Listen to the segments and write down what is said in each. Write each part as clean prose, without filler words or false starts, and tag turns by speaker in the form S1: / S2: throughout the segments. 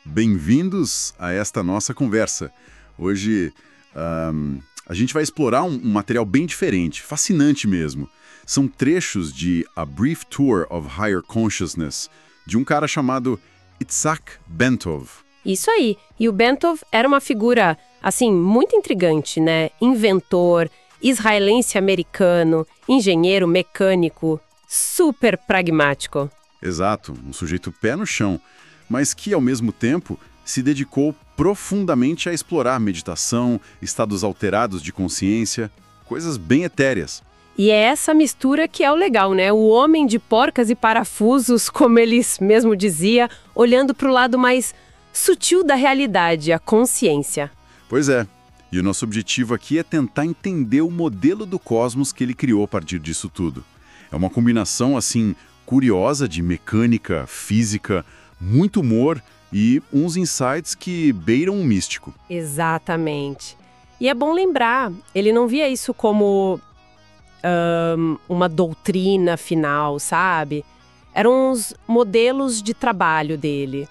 S1: Bem-vindos a esta nossa conversa. Hoje a gente vai explorar um material bem diferente, fascinante mesmo. São trechos de A Brief Tour of Higher Consciousness, de um cara chamado Itzhak Bentov.
S2: Isso aí. E o Bentov era uma figura, assim, muito intrigante, né? Inventor, israelense-americano, engenheiro mecânico, super pragmático.
S1: Exato, um sujeito pé no chão, mas que, ao mesmo tempo, se dedicou profundamente a explorar meditação, estados alterados de consciência, coisas bem etéreas.
S2: E é essa mistura que é o legal, né? O homem de porcas e parafusos, como eles mesmo dizia, olhando para o lado mais sutil da realidade, a consciência.
S1: Pois é, e o nosso objetivo aqui é tentar entender o modelo do cosmos que ele criou a partir disso tudo. É uma combinação, assim, curiosa de mecânica, física, muito humor e uns insights que beiram o místico.
S2: Exatamente. E é bom lembrar, ele não via isso como uma doutrina final, sabe? Eram uns modelos de trabalho dele,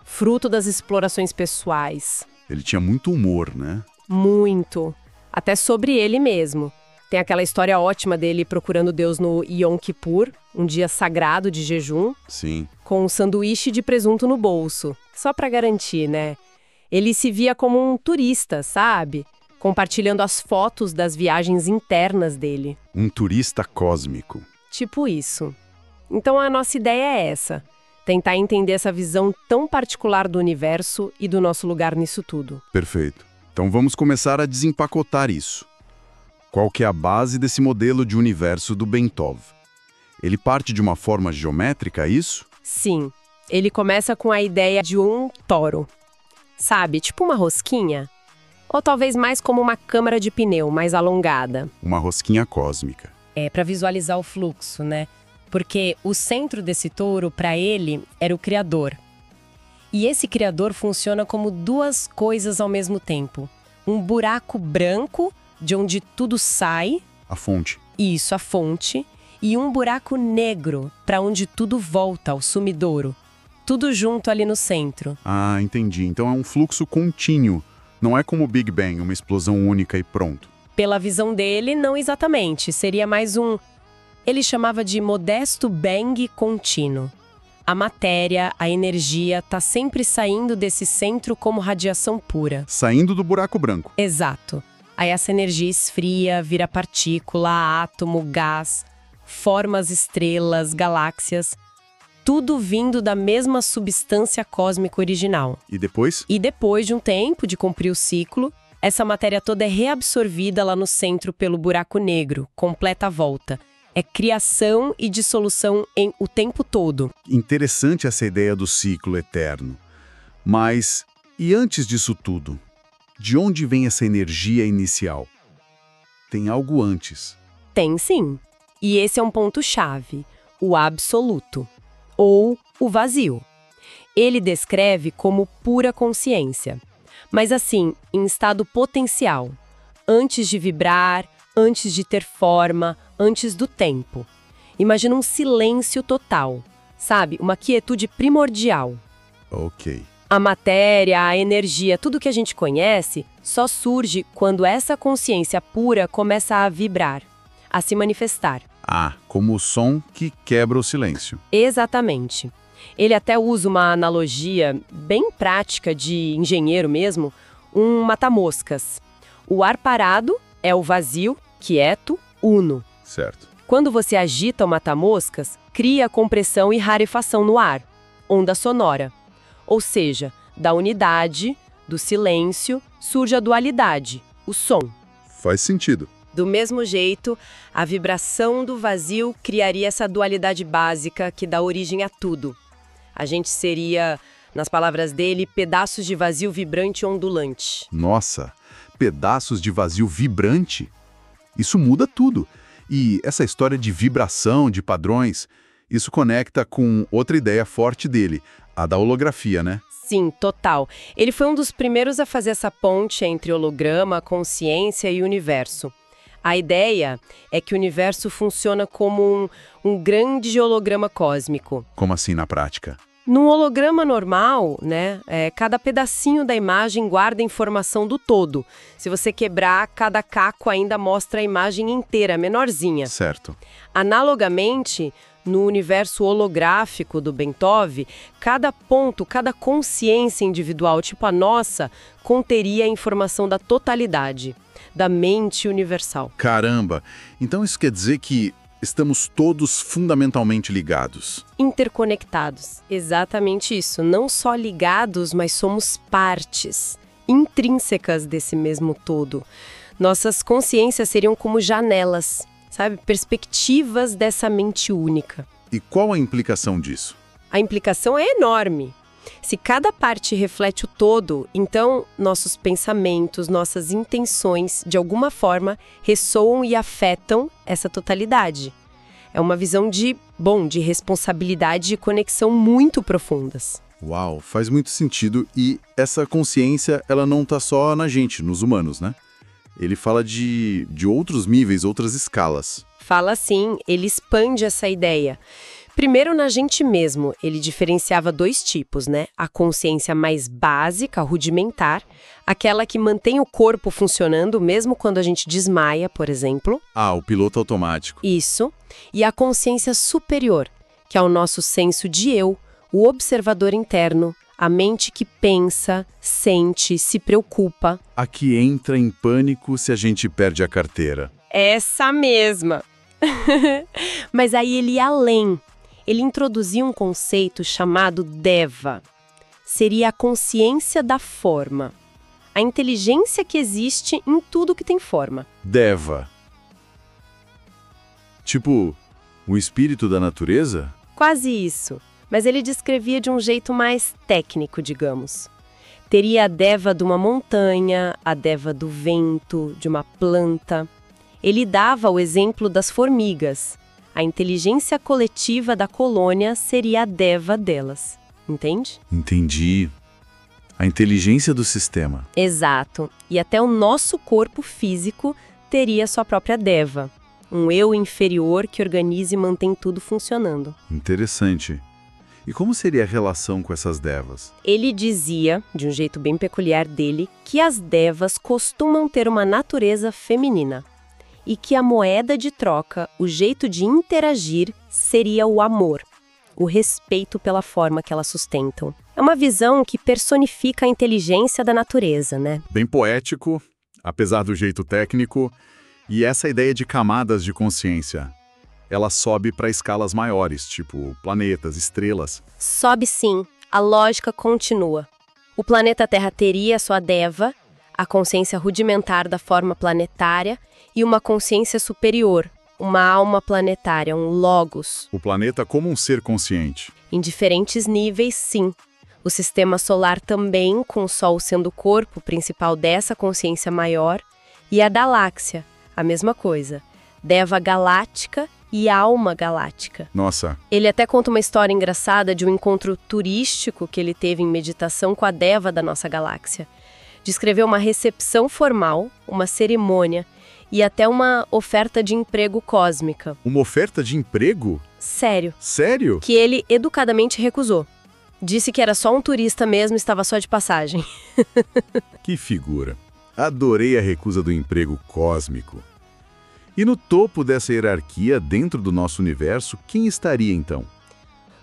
S2: fruto das explorações pessoais.
S1: Ele tinha muito humor, né?
S2: Muito. Até sobre ele mesmo. Tem aquela história ótima dele procurando Deus no Yom Kippur, um dia sagrado de jejum.
S1: Sim.
S2: Com um sanduíche de presunto no bolso. Só pra garantir, né? Ele se via como um turista, sabe? Compartilhando as fotos das viagens internas dele.
S1: Um turista cósmico.
S2: Tipo isso. Então a nossa ideia é essa. Tentar entender essa visão tão particular do universo e do nosso lugar nisso tudo.
S1: Perfeito. Então vamos começar a desempacotar isso. Qual que é a base desse modelo de universo do Bentov? Ele parte de uma forma geométrica, é isso?
S2: Sim. Ele começa com a ideia de um toro. Sabe, tipo uma rosquinha? Ou talvez mais como uma câmara de pneu mais alongada.
S1: Uma rosquinha cósmica.
S2: É, para visualizar o fluxo, né? Porque o centro desse touro, para ele, era o Criador. E esse Criador funciona como duas coisas ao mesmo tempo. Um buraco branco, de onde tudo sai.
S1: A fonte.
S2: Isso, a fonte. E um buraco negro, para onde tudo volta, ao sumidouro. Tudo junto ali no centro.
S1: Ah, entendi. Então é um fluxo contínuo. Não é como o Big Bang, uma explosão única e pronto.
S2: Pela visão dele, não exatamente. Seria mais um... Ele chamava de modesto bang contínuo. A matéria, a energia, está sempre saindo desse centro como radiação pura.
S1: Saindo do buraco branco.
S2: Exato. Aí essa energia esfria, vira partícula, átomo, gás, forma as estrelas, galáxias, tudo vindo da mesma substância cósmica original.
S1: E depois?
S2: E depois de um tempo de cumprir o ciclo, essa matéria toda é reabsorvida lá no centro pelo buraco negro, completa a volta. É criação e dissolução o tempo todo.
S1: Interessante essa ideia do ciclo eterno. Mas, e antes disso tudo? De onde vem essa energia inicial? Tem algo antes.
S2: Tem sim. E esse é um ponto-chave, o absoluto, ou o vazio. Ele descreve como pura consciência, mas assim, em estado potencial, antes de vibrar, antes de ter forma, antes do tempo. Imagina um silêncio total, sabe? Uma quietude primordial.
S1: Ok.
S2: A matéria, a energia, tudo que a gente conhece, só surge quando essa consciência pura começa a vibrar, a se manifestar.
S1: Ah, como o som que quebra o silêncio.
S2: Exatamente. Ele até usa uma analogia bem prática de engenheiro mesmo, um mata-moscas. O ar parado é o vazio, quieto, uno.
S1: Certo.
S2: Quando você agita o mata-moscas, cria compressão e rarefação no ar, onda sonora. Ou seja, da unidade, do silêncio, surge a dualidade, o som.
S1: Faz sentido.
S2: Do mesmo jeito, a vibração do vazio criaria essa dualidade básica que dá origem a tudo. A gente seria, nas palavras dele, pedaços de vazio vibrante e ondulante.
S1: Nossa, pedaços de vazio vibrante? Isso muda tudo. E essa história de vibração, de padrões, isso conecta com outra ideia forte dele, a da holografia, né?
S2: Sim, total. Ele foi um dos primeiros a fazer essa ponte entre holograma, consciência e universo. A ideia é que o universo funciona como um grande holograma cósmico.
S1: Como assim na prática?
S2: Num holograma normal, né, cada pedacinho da imagem guarda informação do todo. Se você quebrar, cada caco ainda mostra a imagem inteira, menorzinha.
S1: Certo.
S2: Analogamente, no universo holográfico do Bentov, cada ponto, cada consciência individual, tipo a nossa, conteria a informação da totalidade, da mente universal.
S1: Caramba! Então isso quer dizer que estamos todos fundamentalmente ligados.
S2: Interconectados. Exatamente isso. Não só ligados, mas somos partes intrínsecas desse mesmo todo. Nossas consciências seriam como janelas, sabe? Perspectivas dessa mente única.
S1: E qual a implicação disso?
S2: A implicação é enorme. Se cada parte reflete o todo, então nossos pensamentos, nossas intenções, de alguma forma, ressoam e afetam essa totalidade. É uma visão de responsabilidade e conexão muito profundas.
S1: Uau, faz muito sentido. E essa consciência, ela não tá só na gente, nos humanos, né? Ele fala de outros níveis, outras escalas.
S2: Fala sim, ele expande essa ideia. Primeiro, na gente mesmo, ele diferenciava dois tipos, né? A consciência mais básica, rudimentar, aquela que mantém o corpo funcionando mesmo quando a gente desmaia, por exemplo.
S1: Ah, o piloto automático.
S2: Isso. E a consciência superior, que é o nosso senso de eu, o observador interno, a mente que pensa, sente, se preocupa.
S1: A que entra em pânico se a gente perde a carteira.
S2: Essa mesma. Mas aí ele ia além. Ele introduziu um conceito chamado Deva. Seria a consciência da forma. A inteligência que existe em tudo que tem forma.
S1: Deva. Tipo, o espírito da natureza?
S2: Quase isso. Mas ele descrevia de um jeito mais técnico, digamos. Teria a Deva de uma montanha, a Deva do vento, de uma planta. Ele dava o exemplo das formigas. A inteligência coletiva da colônia seria a Deva delas. Entende?
S1: Entendi. A inteligência do sistema.
S2: Exato. E até o nosso corpo físico teria sua própria Deva. Um eu inferior que organiza e mantém tudo funcionando.
S1: Interessante. E como seria a relação com essas devas?
S2: Ele dizia, de um jeito bem peculiar dele, que as devas costumam ter uma natureza feminina. E que a moeda de troca, o jeito de interagir, seria o amor, o respeito pela forma que elas sustentam. É uma visão que personifica a inteligência da natureza, né?
S1: Bem poético, apesar do jeito técnico, e essa ideia de camadas de consciência. Ela sobe para escalas maiores, tipo planetas, estrelas.
S2: Sobe sim, a lógica continua. O planeta Terra teria sua Deva, a consciência rudimentar da forma planetária, e uma consciência superior, uma alma planetária, um logos.
S1: O planeta como um ser consciente.
S2: Em diferentes níveis, sim. O sistema solar também, com o Sol sendo o corpo principal dessa consciência maior, e a galáxia, a mesma coisa. Deva galáctica e alma galáctica.
S1: Nossa.
S2: Ele até conta uma história engraçada de um encontro turístico que ele teve em meditação com a Deva da nossa galáxia. Descreveu uma recepção formal, uma cerimônia e até uma oferta de emprego cósmica.
S1: Uma oferta de emprego?
S2: Sério.
S1: Sério?
S2: Que ele educadamente recusou. Disse que era só um turista mesmo e estava só de passagem.
S1: Que figura. Adorei a recusa do emprego cósmico. E no topo dessa hierarquia, dentro do nosso universo, quem estaria então?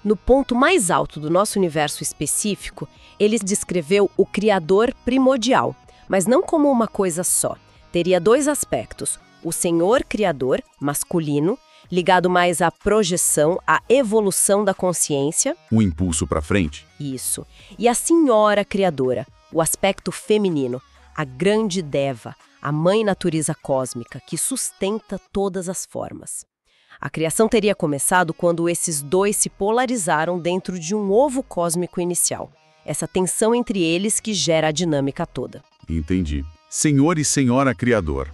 S2: No ponto mais alto do nosso universo específico, ele descreveu o Criador primordial, mas não como uma coisa só. Teria dois aspectos: o Senhor Criador, masculino, ligado mais à projeção, à evolução da consciência.
S1: Um impulso para frente?
S2: Isso. E a Senhora Criadora, o aspecto feminino, a grande Deva, a mãe natureza cósmica, que sustenta todas as formas. A criação teria começado quando esses dois se polarizaram dentro de um ovo cósmico inicial. Essa tensão entre eles que gera a dinâmica toda.
S1: Entendi. Senhor e Senhora Criador.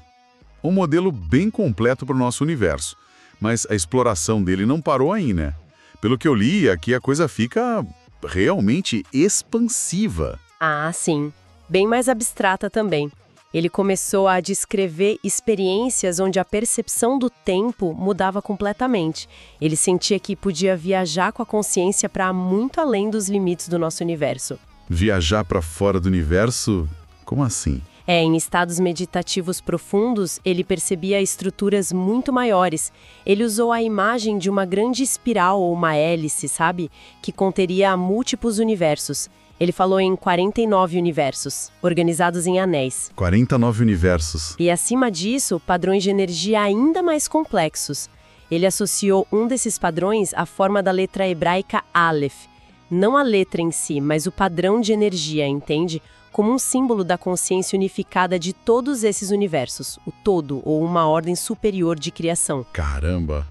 S1: Um modelo bem completo para o nosso universo. Mas a exploração dele não parou aí, né? Pelo que eu li, aqui a coisa fica realmente expansiva.
S2: Ah, sim. Bem mais abstrata também. Ele começou a descrever experiências onde a percepção do tempo mudava completamente. Ele sentia que podia viajar com a consciência para muito além dos limites do nosso universo.
S1: Viajar para fora do universo? Como assim?
S2: Em estados meditativos profundos, ele percebia estruturas muito maiores. Ele usou a imagem de uma grande espiral ou uma hélice, sabe? Que conteria múltiplos universos. Ele falou em 49 universos, organizados em anéis.
S1: 49 universos.
S2: E acima disso, padrões de energia ainda mais complexos. Ele associou um desses padrões à forma da letra hebraica Aleph. Não a letra em si, mas o padrão de energia, entende? Como um símbolo da consciência unificada de todos esses universos, o todo ou uma ordem superior de criação.
S1: Caramba!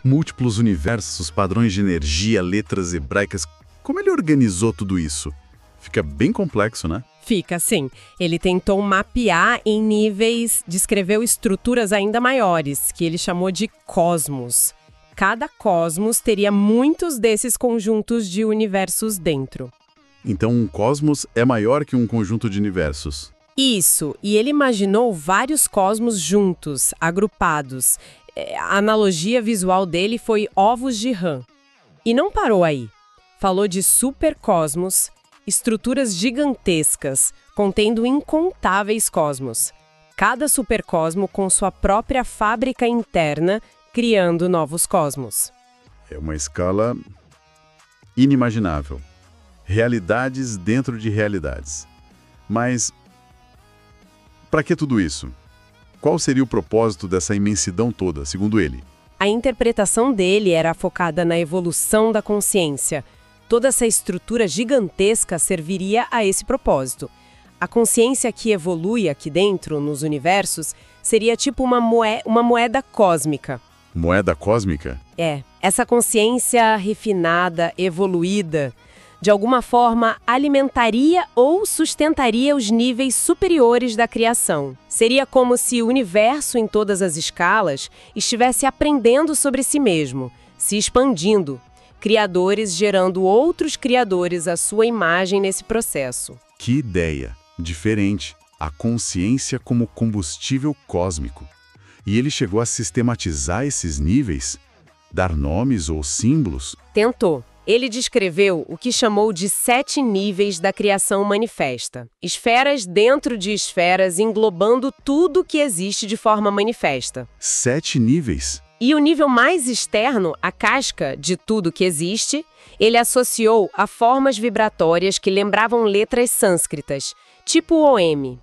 S1: Múltiplos universos, padrões de energia, letras hebraicas. Como ele organizou tudo isso? Fica bem complexo, né?
S2: Fica, sim. Ele tentou mapear em níveis, descreveu estruturas ainda maiores, que ele chamou de cosmos. Cada cosmos teria muitos desses conjuntos de universos dentro.
S1: Então um cosmos é maior que um conjunto de universos.
S2: Isso, e ele imaginou vários cosmos juntos, agrupados. A analogia visual dele foi ovos de rã. E não parou aí. Falou de supercosmos, estruturas gigantescas, contendo incontáveis cosmos. Cada supercosmo com sua própria fábrica interna, criando novos cosmos.
S1: É uma escala inimaginável. Realidades dentro de realidades. Mas, para que tudo isso? Qual seria o propósito dessa imensidão toda, segundo ele?
S2: A interpretação dele era focada na evolução da consciência. Toda essa estrutura gigantesca serviria a esse propósito. A consciência que evolui aqui dentro, nos universos, seria tipo uma moeda cósmica.
S1: Moeda cósmica?
S2: Essa consciência refinada, evoluída, de alguma forma alimentaria ou sustentaria os níveis superiores da criação. Seria como se o universo, em todas as escalas, estivesse aprendendo sobre si mesmo, se expandindo. Criadores gerando outros criadores à sua imagem nesse processo.
S1: Que ideia! Diferente. A consciência como combustível cósmico. E ele chegou a sistematizar esses níveis? Dar nomes ou símbolos?
S2: Tentou. Ele descreveu o que chamou de 7 níveis da criação manifesta. Esferas dentro de esferas, englobando tudo que existe de forma manifesta.
S1: 7 níveis?
S2: E o nível mais externo, a casca de tudo que existe, ele associou a formas vibratórias que lembravam letras sânscritas, tipo o M.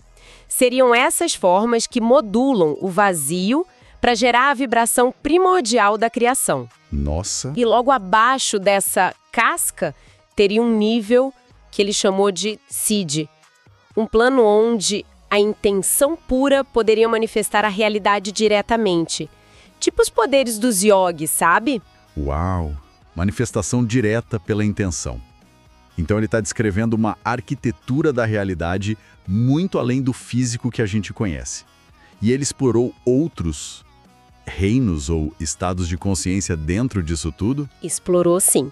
S2: Seriam essas formas que modulam o vazio para gerar a vibração primordial da criação.
S1: Nossa!
S2: E logo abaixo dessa casca, teria um nível que ele chamou de Sid, um plano onde a intenção pura poderia manifestar a realidade diretamente. Tipo os poderes dos yogis, sabe?
S1: Uau! Manifestação direta pela intenção. Então ele está descrevendo uma arquitetura da realidade muito além do físico que a gente conhece. E ele explorou outros reinos ou estados de consciência dentro disso tudo?
S2: Explorou, sim.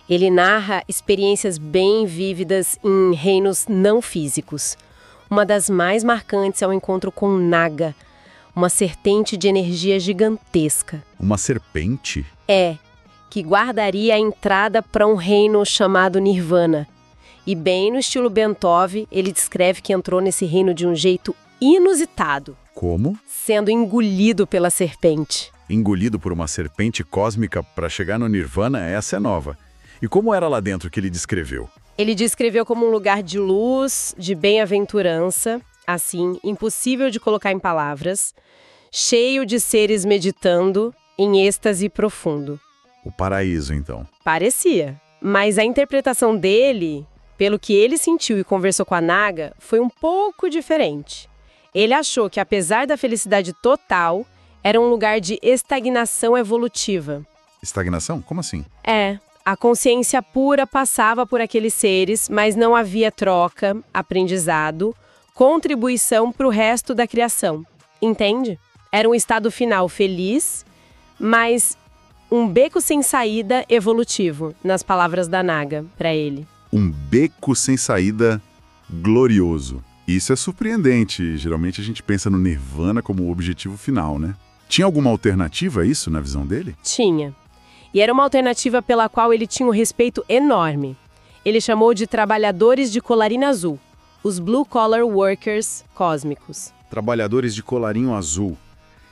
S2: Ele narra experiências bem vívidas em reinos não físicos. Uma das mais marcantes é o encontro com Naga, uma serpente de energia gigantesca.
S1: Uma serpente?
S2: Que guardaria a entrada para um reino chamado Nirvana. E bem no estilo Bentov, ele descreve que entrou nesse reino de um jeito inusitado.
S1: Como?
S2: Sendo engolido pela serpente.
S1: Engolido por uma serpente cósmica para chegar no Nirvana, essa é nova. E como era lá dentro que ele descreveu?
S2: Ele descreveu como um lugar de luz, de bem-aventurança, assim, impossível de colocar em palavras, cheio de seres meditando em êxtase profundo.
S1: O paraíso, então.
S2: Parecia. Mas a interpretação dele, pelo que ele sentiu e conversou com a Naga, foi um pouco diferente. Ele achou que, apesar da felicidade total, era um lugar de estagnação evolutiva.
S1: Estagnação? Como assim?
S2: A consciência pura passava por aqueles seres, mas não havia troca, aprendizado, contribuição para o resto da criação. Entende? Era um estado final feliz, mas um beco sem saída evolutivo, nas palavras da Naga, para ele.
S1: Um beco sem saída glorioso. Isso é surpreendente. Geralmente a gente pensa no nirvana como o objetivo final, né? Tinha alguma alternativa a isso na visão dele?
S2: Tinha. E era uma alternativa pela qual ele tinha um respeito enorme. Ele chamou de trabalhadores de colarinho azul, os Blue Collar Workers cósmicos.
S1: Trabalhadores de colarinho azul.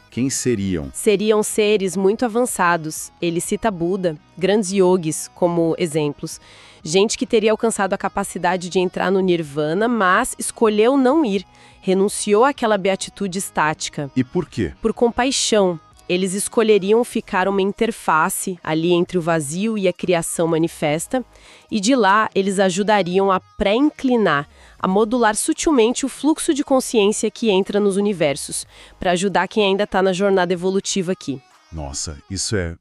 S1: Quem seriam?
S2: Seriam seres muito avançados. Ele cita Buda, grandes yogis como exemplos. Gente que teria alcançado a capacidade de entrar no nirvana, mas escolheu não ir. Renunciou àquela beatitude estática.
S1: E por quê?
S2: Por compaixão. Eles escolheriam ficar uma interface ali entre o vazio e a criação manifesta, e de lá eles ajudariam a pré-inclinar, a modular sutilmente o fluxo de consciência que entra nos universos, para ajudar quem ainda está na jornada evolutiva aqui.
S1: Nossa, isso é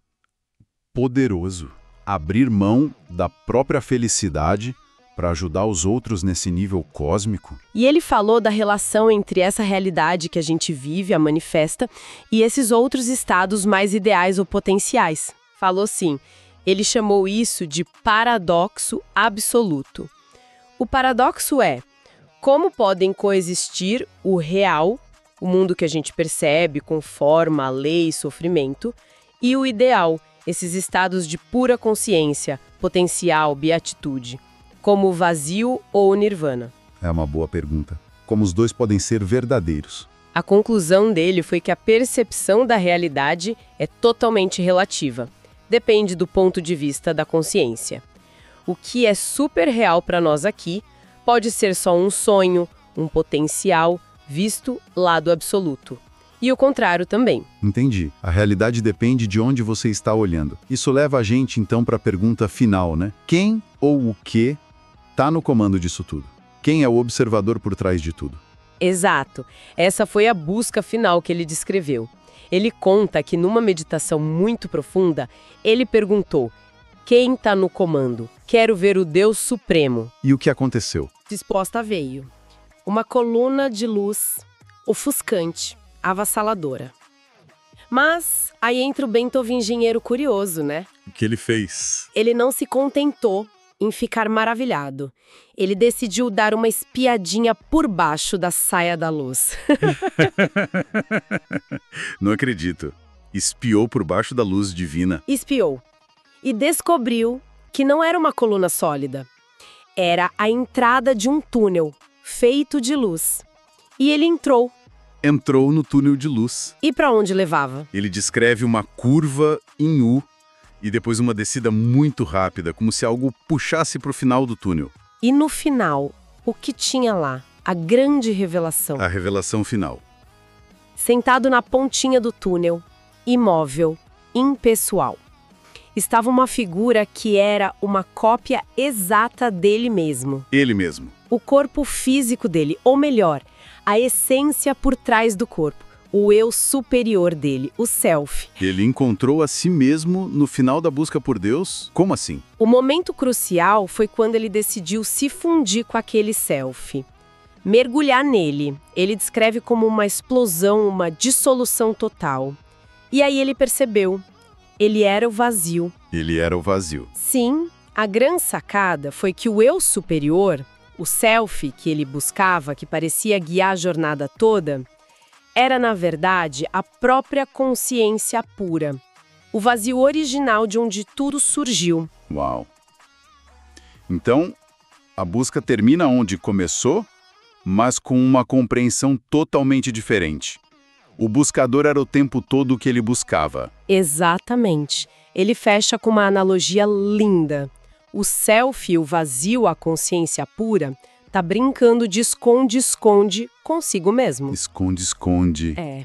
S1: poderoso. Abrir mão da própria felicidade para ajudar os outros nesse nível cósmico.
S2: E ele falou da relação entre essa realidade que a gente vive, a manifesta, e esses outros estados mais ideais ou potenciais. Falou sim, ele chamou isso de paradoxo absoluto. O paradoxo é como podem coexistir o real, o mundo que a gente percebe com forma, lei e sofrimento, e o ideal, esses estados de pura consciência, potencial, beatitude, como o vazio ou o nirvana.
S1: É uma boa pergunta. Como os dois podem ser verdadeiros?
S2: A conclusão dele foi que a percepção da realidade é totalmente relativa. Depende do ponto de vista da consciência. O que é super real para nós aqui pode ser só um sonho, um potencial, visto lado absoluto. E o contrário também.
S1: Entendi. A realidade depende de onde você está olhando. Isso leva a gente, então, para a pergunta final, né? Quem ou o que está no comando disso tudo? Quem é o observador por trás de tudo?
S2: Exato. Essa foi a busca final que ele descreveu. Ele conta que numa meditação muito profunda, ele perguntou: quem está no comando? Quero ver o Deus Supremo.
S1: E o que aconteceu?
S2: Resposta veio. Uma coluna de luz ofuscante, avassaladora. Mas aí entra o Beethoven engenheiro curioso, né?
S1: O que ele fez?
S2: Ele não se contentou em ficar maravilhado. Ele decidiu dar uma espiadinha por baixo da saia da luz.
S1: Não acredito. Espiou por baixo da luz divina.
S2: Espiou. E descobriu que não era uma coluna sólida. Era a entrada de um túnel feito de luz. E ele entrou.
S1: Entrou no túnel de luz.
S2: E para onde levava?
S1: Ele descreve uma curva em U e depois uma descida muito rápida, como se algo puxasse para o final do túnel.
S2: E no final, o que tinha lá? A grande revelação.
S1: A revelação final.
S2: Sentado na pontinha do túnel, imóvel, impessoal, estava uma figura que era uma cópia exata dele mesmo.
S1: Ele mesmo.
S2: O corpo físico dele, ou melhor, a essência por trás do corpo, o eu superior dele, o self.
S1: Ele encontrou a si mesmo no final da busca por Deus? Como assim?
S2: O momento crucial foi quando ele decidiu se fundir com aquele self. Mergulhar nele. Ele descreve como uma explosão, uma dissolução total. E aí ele percebeu. Ele era o vazio.
S1: Ele era o vazio.
S2: Sim, a grande sacada foi que o eu superior, o self que ele buscava, que parecia guiar a jornada toda, era, na verdade, a própria consciência pura. O vazio original de onde tudo surgiu.
S1: Uau! Então, a busca termina onde começou, mas com uma compreensão totalmente diferente. O buscador era o tempo todo o que ele buscava.
S2: Exatamente. Ele fecha com uma analogia linda. O self, o vazio, a consciência pura, tá brincando de esconde-esconde consigo mesmo.
S1: Esconde-esconde.
S2: É.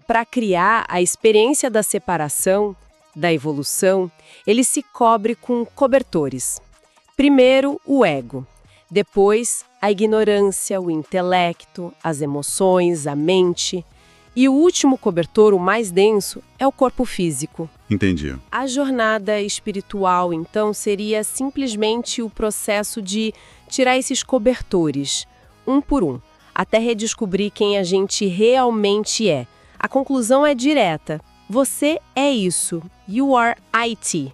S2: Para criar a experiência da separação, da evolução, ele se cobre com cobertores. Primeiro, o ego. Depois, a ignorância, o intelecto, as emoções, a mente. E o último cobertor, o mais denso, é o corpo físico.
S1: Entendi.
S2: A jornada espiritual, então, seria simplesmente o processo de tirar esses cobertores, um por um, até redescobrir quem a gente realmente é. A conclusão é direta. Você é isso. You are IT.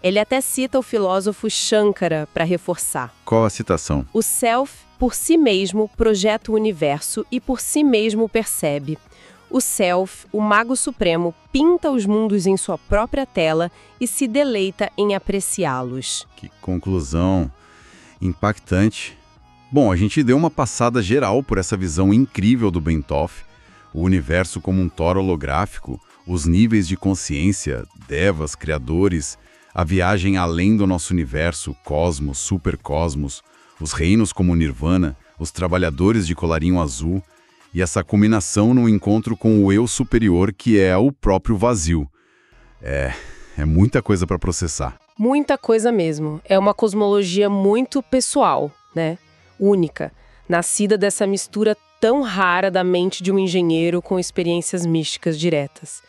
S2: Ele até cita o filósofo Shankara para reforçar.
S1: Qual a citação?
S2: O self por si mesmo projeta o universo e por si mesmo o percebe. O Self, o Mago Supremo, pinta os mundos em sua própria tela e se deleita em apreciá-los.
S1: Que conclusão impactante. Bom, a gente deu uma passada geral por essa visão incrível do Bentov, o universo como um Thor holográfico, os níveis de consciência, devas, criadores, a viagem além do nosso universo, cosmos, supercosmos, os reinos como Nirvana, os trabalhadores de colarinho azul, e essa culminação no encontro com o eu superior, que é o próprio vazio. É muita coisa para processar.
S2: Muita coisa mesmo. É uma cosmologia muito pessoal, né? Única, nascida dessa mistura tão rara da mente de um engenheiro com experiências místicas diretas.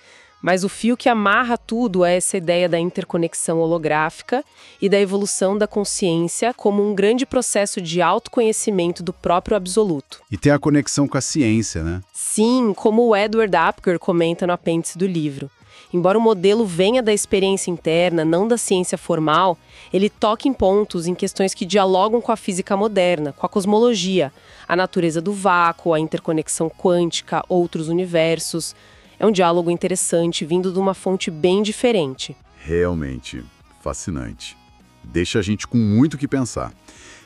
S2: Mas o fio que amarra tudo é essa ideia da interconexão holográfica e da evolução da consciência como um grande processo de autoconhecimento do próprio absoluto.
S1: E tem a conexão com a ciência, né?
S2: Sim, como o Edward Apgar comenta no apêndice do livro. Embora o modelo venha da experiência interna, não da ciência formal, ele toca em pontos, em questões que dialogam com a física moderna, com a cosmologia, a natureza do vácuo, a interconexão quântica, outros universos. É um diálogo interessante, vindo de uma fonte bem diferente.
S1: Realmente fascinante. Deixa a gente com muito o que pensar.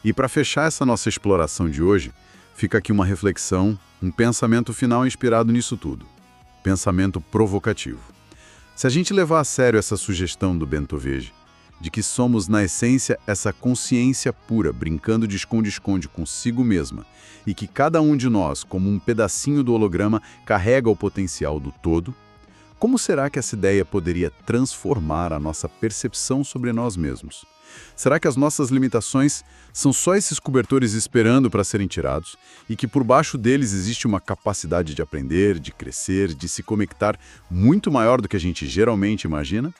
S1: E para fechar essa nossa exploração de hoje, fica aqui uma reflexão, um pensamento final inspirado nisso tudo. Pensamento provocativo. Se a gente levar a sério essa sugestão do Bentovege, de que somos, na essência, essa consciência pura, brincando de esconde-esconde consigo mesma, e que cada um de nós, como um pedacinho do holograma, carrega o potencial do todo, como será que essa ideia poderia transformar a nossa percepção sobre nós mesmos? Será que as nossas limitações são só esses cobertores esperando para serem tirados e que por baixo deles existe uma capacidade de aprender, de crescer, de se conectar muito maior do que a gente geralmente imagina?